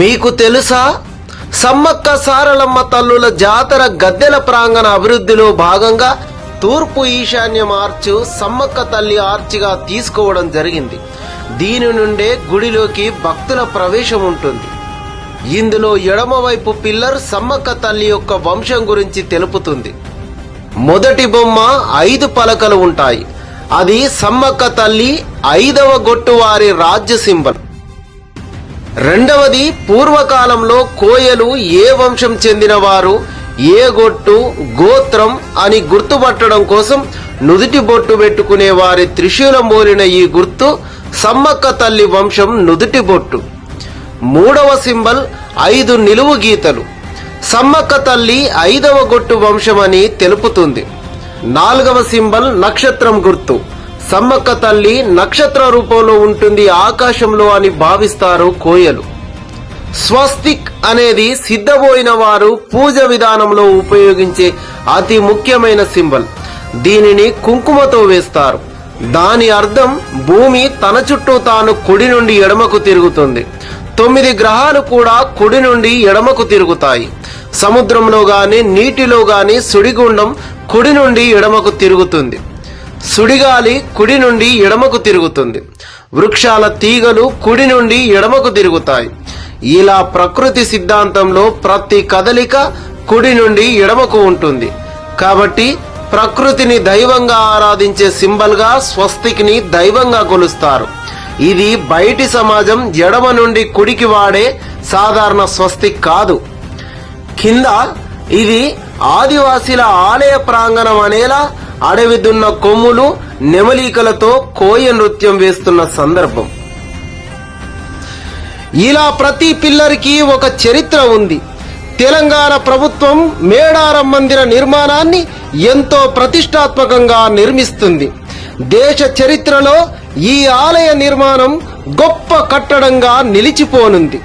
మీకు తెలుసా, సమ్మక్క సారలమ్మ తల్లుల జాతర గద్దెల ప్రాంగణ అభివృద్ధిలో భాగంగా తూర్పు ఈశాన్యం ఆర్చ్ సమ్మక్క తల్లి ఆర్చిగా తీసుకోవడం జరిగింది. దీని నుండే గుడిలోకి భక్తుల ప్రవేశం ఉంటుంది. ఇందులో ఎడమవైపు పిల్లర్ సమ్మక్క తల్లి యొక్క వంశం గురించి తెలుపుతుంది. మొదటి బొమ్మ 5 పలకలు ఉంటాయి. అది సమ్మక్క తల్లి 5వ గొట్టు వారి రాజ్య సింబల్. రెండవది, పూర్వకాలంలో కోయలు ఏ వంశం చెందిన వారు, ఏ గొట్టు, గోత్రం అని గుర్తుపట్టడం కోసం నుదుటి బొట్టు పెట్టుకునే వారి త్రిశూలం పోలిన ఈ గుర్తు సమ్మక్క తల్లి వంశం నుదుటి బొట్టు. మూడవ సింబల్ 5 నిలువు గీతలు. సమ్మక్క తల్లి 5వ గొట్టు వంశమని తెలుపుతుంది. 4వ సింబల్ నక్షత్రం గుర్తు. సమ్మక్క తల్లి నక్షత్ర రూపంలో ఉంటుంది ఆకాశంలో అని భావిస్తారు కోయలు. స్వస్తిక్ అనేది సిద్ధపోయిన వారు పూజ విధానంలో ఉపయోగించే అతి ముఖ్యమైన సింబల్. దీనిని కుంకుమతో వేస్తారు. దాని అర్థం భూమి తన చుట్టూ తాను కుడి నుండి ఎడమకు తిరుగుతుంది. 9 గ్రహాలు కూడా కుడి నుండి ఎడమకు తిరుగుతాయి. సముద్రంలో గాని నీటిలో గాని సుడిగుండం కుడి నుండి ఎడమకు తిరుగుతుంది. సుడిగాలి కుడి నుండి ఎడమకు తిరుగుతుంది. వృక్షాల తీగలు కుడి నుండి ఎడమకు తిరుగుతాయి. ఇలా ప్రకృతి సిద్ధాంతంలో ప్రతి కదలిక కుడి నుండి ఎడమకు ఉంటుంది. కాబట్టి ప్రకృతిని దైవంగా ఆరాధించే సింబల్ గా స్వస్తిక్ని దైవంగా కొలుస్తారు. ఇది బయటి సమాజం ఎడమ నుండి కుడికి వాడే సాధారణ స్వస్తిక్ కాదు. కింద ఇది ఆదివాసీల ఆలయ ప్రాంగణం అనేలా అడవి దున్న కొమ్ములు, నెమలీకలతో కోయ నృత్యం వేస్తున్న సందర్భం. ఇలా ప్రతి పిల్లర్కి ఒక చరిత్ర ఉంది. తెలంగాణ ప్రభుత్వం మేడారం మందిర నిర్మాణాన్ని ఎంతో ప్రతిష్టాత్మకంగా నిర్మిస్తుంది. దేశ చరిత్రలో ఈ ఆలయ నిర్మాణం గొప్ప కట్టడంగా నిలిచిపోనుంది.